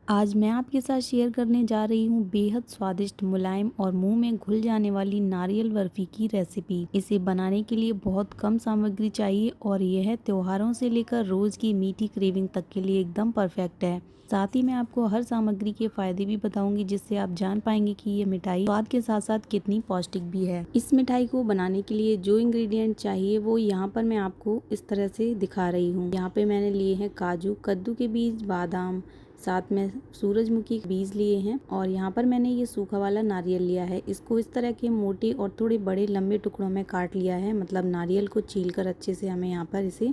आज मैं आपके साथ शेयर करने जा रही हूँ बेहद स्वादिष्ट, मुलायम और मुंह में घुल जाने वाली नारियल बर्फी की रेसिपी। इसे बनाने के लिए बहुत कम सामग्री चाहिए और यह त्योहारों से लेकर रोज की मीठी क्रेविंग तक के लिए एकदम परफेक्ट है। साथ ही मैं आपको हर सामग्री के फायदे भी बताऊंगी, जिससे आप जान पाएंगे कि ये मिठाई स्वाद के साथ साथ कितनी पौष्टिक भी है। इस मिठाई को बनाने के लिए जो इंग्रेडिएंट चाहिए वो यहाँ पर मैं आपको इस तरह से दिखा रही हूँ। यहाँ पे मैंने लिए हैं काजू, कद्दू के बीज, बादाम, साथ में सूरजमुखी के बीज लिए हैं और यहाँ पर मैंने ये सूखा वाला नारियल लिया है। इसको इस तरह के मोटे और थोड़े बड़े लंबे टुकड़ों में काट लिया है। मतलब नारियल को छीलकर अच्छे से हमें यहाँ पर इसे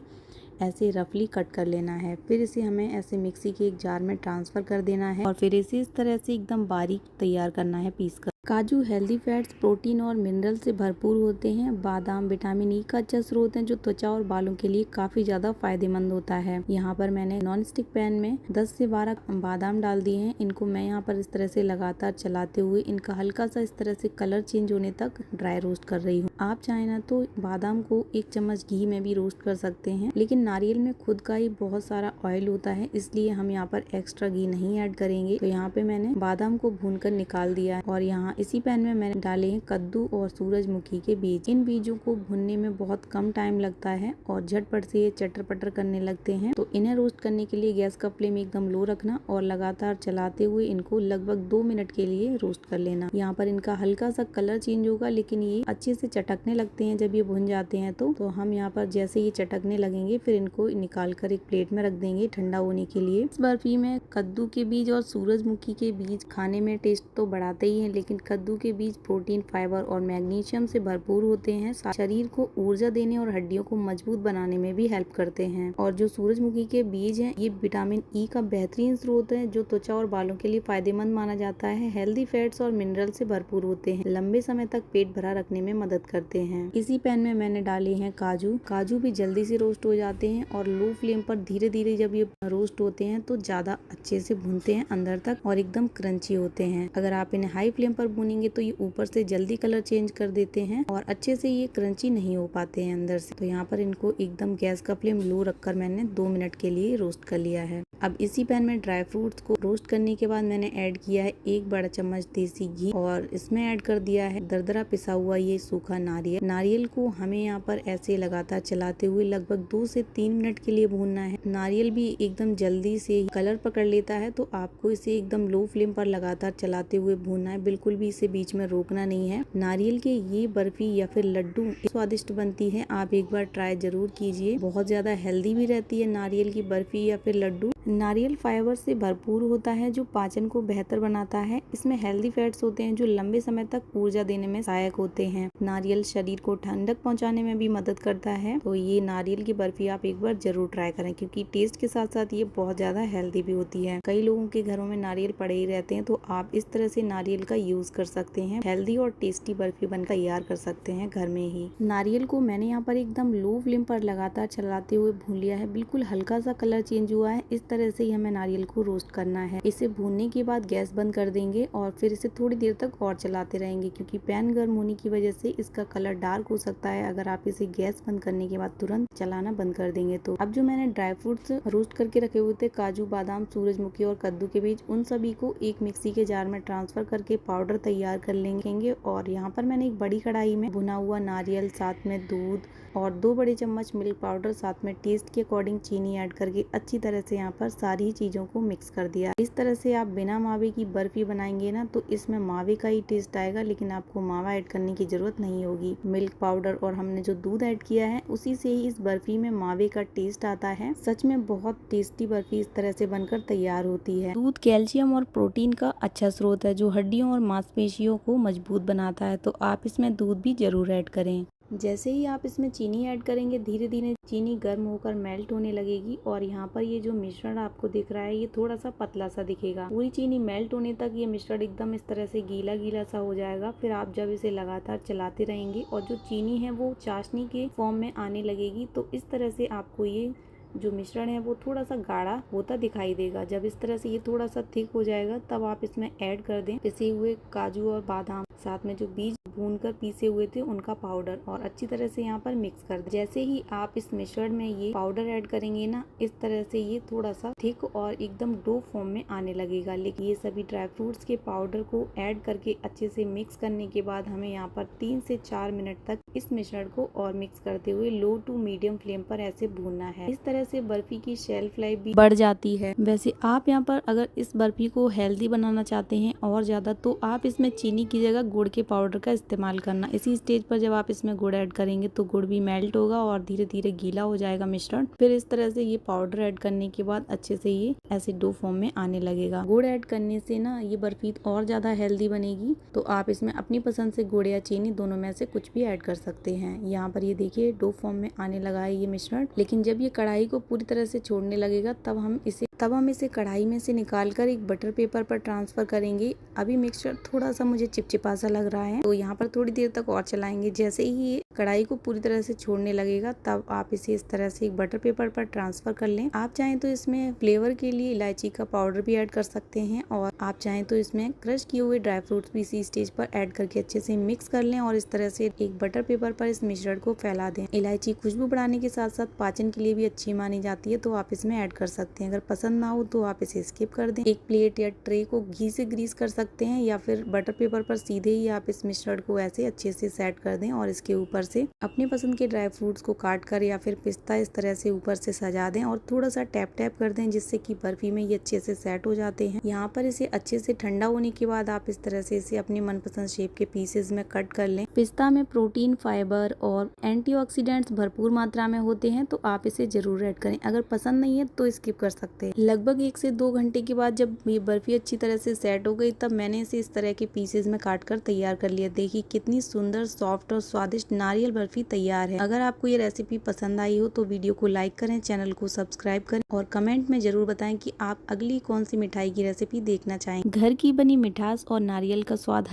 ऐसे रफली कट कर लेना है। फिर इसे हमें ऐसे मिक्सी के एक जार में ट्रांसफर कर देना है और फिर इसे इस तरह से एकदम बारीक तैयार करना है पीस कर। काजू हेल्दी फैट्स, प्रोटीन और मिनरल से भरपूर होते हैं। बादाम विटामिन ई का अच्छा स्रोत है, जो त्वचा और बालों के लिए काफी ज्यादा फायदेमंद होता है। यहाँ पर मैंने नॉन स्टिक पैन में 10 से 12 बादाम डाल दिए हैं। इनको मैं यहाँ पर इस तरह से लगातार चलाते हुए इनका हल्का सा इस तरह से कलर चेंज होने तक ड्राई रोस्ट कर रही हूँ। आप चाहे ना तो बादाम को 1 चम्मच घी में भी रोस्ट कर सकते हैं, लेकिन नारियल में खुद का ही बहुत सारा ऑयल होता है, इसलिए हम यहाँ पर एक्स्ट्रा घी नहीं ऐड करेंगे। तो यहाँ पे मैंने बादाम को भूनकर निकाल दिया है और यहाँ इसी पैन में मैंने डाले हैं कद्दू और सूरजमुखी के बीज। इन बीजों को भुनने में बहुत कम टाइम लगता है और झटपट से ये चटर पटर करने लगते हैं। तो इन्हें रोस्ट करने के लिए गैस का फ्लेम एकदम लो रखना और लगातार चलाते हुए इनको लगभग 2 मिनट के लिए रोस्ट कर लेना। यहाँ पर इनका हल्का सा कलर चेंज होगा, लेकिन ये अच्छे से चटकने लगते हैं जब ये भुन जाते हैं। तो हम यहाँ पर जैसे ये चटकने लगेंगे फिर इनको निकाल कर एक प्लेट में रख देंगे ठंडा होने के लिए। इस बर्फी में कद्दू के बीज और सूरजमुखी के बीज खाने में टेस्ट तो बढ़ाते ही हैं, लेकिन कद्दू के बीज प्रोटीन, फाइबर और मैग्नीशियम से भरपूर होते हैं। शरीर को ऊर्जा देने और हड्डियों को मजबूत बनाने में भी हेल्प करते हैं। और जो सूरजमुखी के बीज हैं, ये विटामिन ई का बेहतरीन स्रोत है, जो त्वचा और बालों के लिए फायदेमंद माना जाता है। हेल्दी फैट्स और मिनरल से भरपूर होते हैं, लंबे समय तक पेट भरा रखने में मदद करते हैं। इसी पैन में मैंने डाले हैं काजू। काजू भी जल्दी से रोस्ट हो जाते हैं और लो फ्लेम पर धीरे धीरे जब ये रोस्ट होते हैं तो ज्यादा अच्छे से भूनते हैं अंदर तक और एकदम क्रंची होते हैं। अगर आप इन्हें हाई फ्लेम पर भूनेंगे तो ये ऊपर से जल्दी कलर चेंज कर देते हैं और अच्छे से ये क्रंची नहीं हो पाते हैं अंदर से। तो यहाँ पर इनको एकदम गैस का फ्लेम लो रखकर मैंने 2 मिनट के लिए रोस्ट कर लिया है। अब इसी पैन में ड्राई फ्रूट्स को रोस्ट करने के बाद मैंने ऐड किया है 1 बड़ा चम्मच देसी घी और इसमें ऐड कर दिया है दरदरा पिसा हुआ ये सूखा नारियल। नारियल को हमें यहाँ पर ऐसे लगातार चलाते हुए लगभग 2 से 3 मिनट के लिए भूनना है। नारियल भी एकदम जल्दी से कलर पकड़ लेता है, तो आपको इसे एकदम लो फ्लेम पर लगातार चलाते हुए भूनना है, बिल्कुल भी इसे बीच में रोकना नहीं है। नारियल के ये बर्फी या फिर लड्डू स्वादिष्ट बनती है, आप एक बार ट्राई जरूर कीजिए। बहुत ज्यादा हेल्दी भी रहती है नारियल की बर्फी या फिर लड्डू। नारियल फाइबर से भरपूर होता है, जो पाचन को बेहतर बनाता है। इसमें हेल्दी फैट्स होते हैं, जो लंबे समय तक ऊर्जा देने में सहायक होते हैं। नारियल शरीर को ठंडक पहुंचाने में भी मदद करता है। तो ये नारियल की बर्फी आप एक बार जरूर ट्राई करें, क्योंकि टेस्ट के साथ साथ ये बहुत ज्यादा हेल्दी भी होती है। कई लोगों के घरों में नारियल पड़े ही रहते हैं, तो आप इस तरह से नारियल का यूज कर सकते हैं। हेल्दी और टेस्टी बर्फी बन तैयार कर सकते हैं घर में ही। नारियल को मैंने यहाँ पर एकदम लो फ्लेम पर लगातार चलाते हुए भून लिया है। बिल्कुल हल्का सा कलर चेंज हुआ है, इस तरह से ही हमें नारियल को रोस्ट करना है। इसे भूनने के बाद गैस बंद कर देंगे और फिर इसे थोड़ी देर तक और चलाते रहेंगे, क्योंकि पैन गर्म होने की वजह से इसका कलर डार्क हो सकता है अगर आप इसे गैस बंद करने के बाद तुरंत चलाना बंद कर देंगे तो। अब जो मैंने ड्राई फ्रूट्स रोस्ट करके रखे हुए थे, काजू, बादाम, सूरजमुखी और कद्दू के बीज, उन सभी को एक मिक्सी के जार में ट्रांसफर करके पाउडर तैयार कर लेंगे। और यहाँ पर मैंने एक बड़ी कढ़ाई में भुना हुआ नारियल, साथ में दूध और 2 बड़े चम्मच मिल्क पाउडर, साथ में टेस्ट के अकॉर्डिंग चीनी ऐड करके अच्छी तरह से यहाँ पर सारी चीजों को मिक्स कर दिया। इस तरह से आप बिना मावे की बर्फी बनाएंगे ना, तो इसमें मावे का ही टेस्ट आएगा, लेकिन आपको मावा ऐड करने की जरूरत नहीं होगी। मिल्क पाउडर और हमने जो दूध ऐड किया है, उसी से ही इस बर्फी में मावे का टेस्ट आता है। सच में बहुत टेस्टी बर्फी इस तरह से बनकर तैयार होती है। दूध कैल्शियम और प्रोटीन का अच्छा स्रोत है, जो हड्डियों और मांसपेशियों को मजबूत बनाता है, तो आप इसमें दूध भी जरूर ऐड करें। जैसे ही आप इसमें चीनी ऐड करेंगे, धीरे धीरे चीनी गर्म होकर मेल्ट होने लगेगी और यहाँ पर ये जो मिश्रण आपको दिख रहा है, ये थोड़ा सा पतला सा दिखेगा। पूरी चीनी मेल्ट होने तक ये मिश्रण एकदम इस तरह से गीला गीला सा हो जाएगा। फिर आप जब इसे लगातार चलाते रहेंगे और जो चीनी है वो चाशनी के फॉर्म में आने लगेगी, तो इस तरह से आपको ये जो मिश्रण है वो थोड़ा सा गाढ़ा होता दिखाई देगा। जब इस तरह से ये थोड़ा सा थिक हो जाएगा, तब आप इसमें ऐड कर दें पिसे हुए काजू और बादाम, साथ में जो बीज भूनकर पीसे हुए थे उनका पाउडर और अच्छी तरह से यहाँ पर मिक्स कर दें। जैसे ही आप इस मिश्रण में ये पाउडर ऐड करेंगे ना, इस तरह से ये थोड़ा सा थिक और एकदम डो फॉर्म में आने लगेगा। लेकिन ये सभी ड्राई फ्रूट्स के पाउडर को ऐड करके अच्छे से मिक्स करने के बाद हमें यहाँ पर 3 से 4 मिनट तक इस मिश्रण को और मिक्स करते हुए लो टू मीडियम फ्लेम पर ऐसे भूनना है। इस तरह से बर्फी की शेल्फ लाइफ भी बढ़ जाती है। वैसे आप यहाँ पर अगर इस बर्फी को हेल्दी बनाना चाहते हैं और ज्यादा, तो आप इसमें चीनी की जगह गुड़ के पाउडर का इस्तेमाल करना। इसी स्टेज पर जब आप इसमें गुड़ ऐड करेंगे तो गुड़ भी मेल्ट होगा और धीरे धीरे गीला हो जाएगा मिश्रण। फिर इस तरह से ये पाउडर ऐड करने के बाद अच्छे से ये ऐसे डो फॉर्म में आने लगेगा। गुड़ ऐड करने से ना ये बर्फी और ज्यादा हेल्दी बनेगी। तो आप इसमें अपनी पसंद से गुड़ या चीनी दोनों में से कुछ भी ऐड कर सकते हैं। यहाँ पर ये देखिए डो फॉर्म में आने लगा है ये मिश्रण। लेकिन जब ये कढ़ाई को पूरी तरह से छोड़ने लगेगा तब हम इसे कढ़ाई में से निकाल कर एक बटर पेपर पर ट्रांसफर करेंगे। अभी मिक्सचर थोड़ा सा मुझे चिपचिपा सा लग रहा है, तो यहाँ पर थोड़ी देर तक और चलाएंगे। जैसे ही ये कढ़ाई को पूरी तरह से छोड़ने लगेगा तब आप इसे इस तरह से एक बटर पेपर पर ट्रांसफर कर लें। आप चाहें तो इसमें फ्लेवर के लिए इलायची का पाउडर भी ऐड कर सकते हैं और आप चाहें तो इसमें क्रश किए हुए ड्राई फ्रूट्स भी इसी स्टेज पर ऐड करके अच्छे से मिक्स कर लें और इस तरह से एक बटर पेपर पर इस मिश्रण को फैला दें। इलायची खुशबू बढ़ाने के साथ साथ पाचन के लिए भी अच्छी मानी जाती है, तो आप इसमें ऐड कर सकते हैं। अगर पसंद ना हो तो आप इसे स्किप कर दें। एक प्लेट या ट्रे को घी से ग्रीस कर सकते हैं या फिर बटर पेपर पर सीधे ही आप इस मिश्रण को ऐसे अच्छे से सेट कर दें और इसके ऊपर से अपने पसंद के ड्राई फ्रूट्स को काट कर या फिर पिस्ता इस तरह से ऊपर से सजा दें और थोड़ा सा टैप टैप कर दें, जिससे कि बर्फी में ये अच्छे से सेट हो जाते हैं। यहाँ पर इसे अच्छे से ठंडा होने के बाद आप इस तरह से इसे अपनी मनपसंद शेप के पीसेस में कट कर लें। पिस्ता में प्रोटीन, फाइबर और एंटीऑक्सीडेंट्स भरपूर मात्रा में होते हैं, तो आप इसे जरूर ऐड करें। अगर पसंद नहीं है तो स्किप कर सकते हैं। लगभग 1 से 2 घंटे के बाद जब ये बर्फी अच्छी तरह से सेट हो गई तब मैंने इसे इस तरह के पीसेज में काट कर तैयार कर लिया। देखिए कितनी सुंदर, सॉफ्ट और स्वादिष्ट नारियल बर्फी तैयार है। अगर आपको ये रेसिपी पसंद आई हो तो वीडियो को लाइक करें, चैनल को सब्सक्राइब करें और कमेंट में जरूर बताएं कि आप अगली कौन सी मिठाई की रेसिपी देखना चाहें। घर की बनी मिठास और नारियल का स्वाद